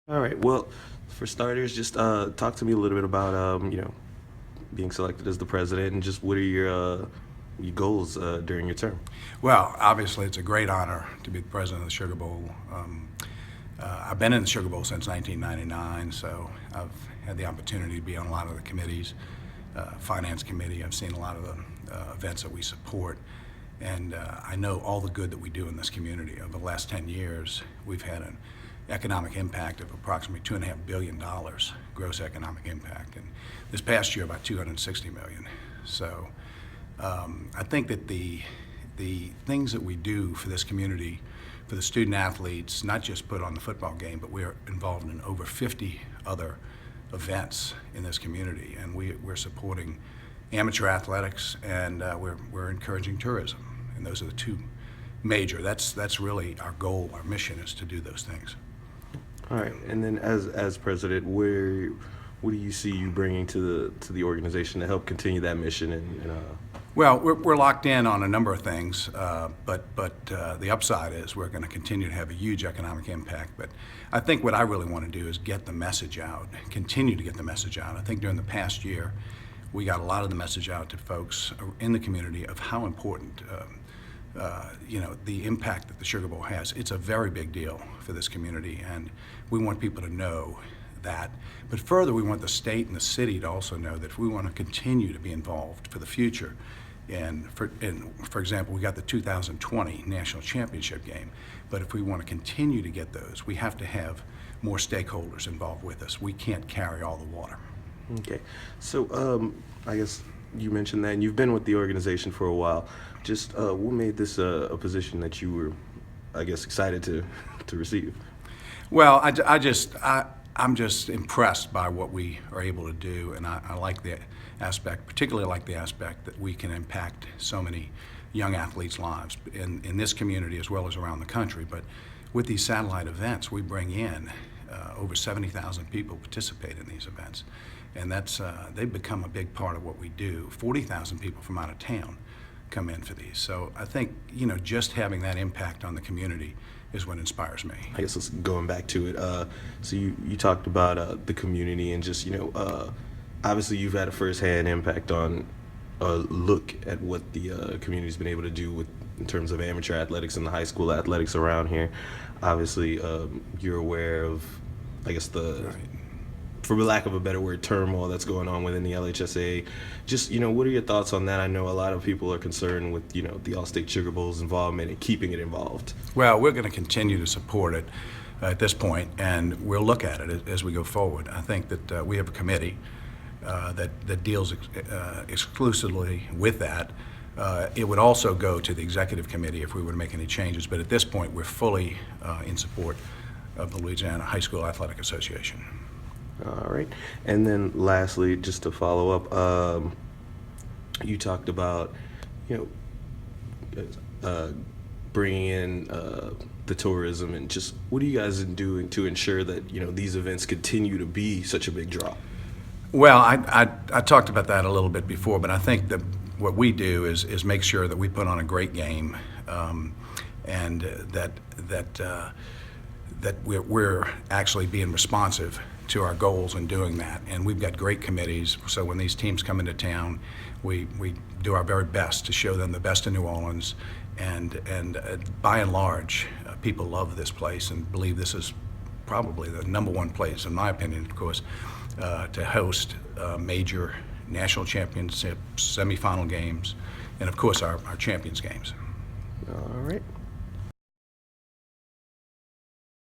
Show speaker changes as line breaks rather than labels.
All right. Well, for starters, just talk to me a little bit about being selected as the president, and just what are your goals during your term?
Well, obviously, it's a great honor to be the president of the Sugar Bowl. I've been in the Sugar Bowl since 1999, so I've had the opportunity to be on a lot of the committees, finance committee. I've seen a lot of the events that we support, and I know all the good that we do in this community. Over the last 10 years, we've had an economic impact of approximately $2.5 billion gross economic impact, and this past year about $260 million. So I think that the things that we do for this community, for the student athletes, not just put on the football game, but we're involved in over 50 other events in this community, and we're supporting amateur athletics, and we're encouraging tourism, and those are the two major. That's really our goal. Our mission is to do those things.
All right. And then, as president, what do you see you bringing to the organization to help continue that mission?
Well, we're locked in on a number of things, but the upside is we're going to continue to have a huge economic impact. But I think what I really want to do is get the message out, continue to get the message out. I think during the past year, we got a lot of the message out to folks in the community of how important the impact that the Sugar Bowl has. It's a very big deal for this community, and we want people to know that. But further, we want the state and the city to also know that if we want to continue to be involved for the future, and for example, we got the 2020 National Championship game, but if we want to continue to get those, we have to have more stakeholders involved with us. We can't carry all the water.
Okay. So I guess you mentioned that, and you've been with the organization for a while. Just what made this a position that you were, I guess, excited to receive?
Well, I'm just impressed by what we are able to do, and I like the aspect, particularly like the aspect that we can impact so many young athletes' lives in this community as well as around the country. But with these satellite events, we bring in over 70,000 people participate in these events, and they've become a big part of what we do. 40,000 people from out of town come in for these. So I think, just having that impact on the community is what inspires me.
I guess going back to it. So you talked about the community, and just obviously you've had a firsthand impact on a look at what the community's been able to do in terms of amateur athletics and the high school athletics around here. Obviously, you're aware of, I guess,
Right.
for lack of a better word, turmoil that's going on within the LHSA. Just, what are your thoughts on that? I know a lot of people are concerned with, the All-State Sugar Bowl's involvement and keeping it involved.
Well, we're going to continue to support it at this point, and we'll look at it as we go forward. I think that we have a committee that deals exclusively with that. It would also go to the executive committee if we were to make any changes, but at this point, we're fully in support of the Louisiana High School Athletic Association.
All right. And then lastly, just to follow up, you talked about, bringing in the tourism, and just what are you guys doing to ensure that, these events continue to be such a big draw?
Well, I talked about that a little bit before, but I think that what we do is make sure that we put on a great game, and that we're actually being responsive to our goals in doing that. And we've got great committees, so when these teams come into town, we do our very best to show them the best of New Orleans, and by and large, people love this place and believe this is probably the number one place, in my opinion, of course, to host major national championships, semifinal games, and of course our champions games.
All right.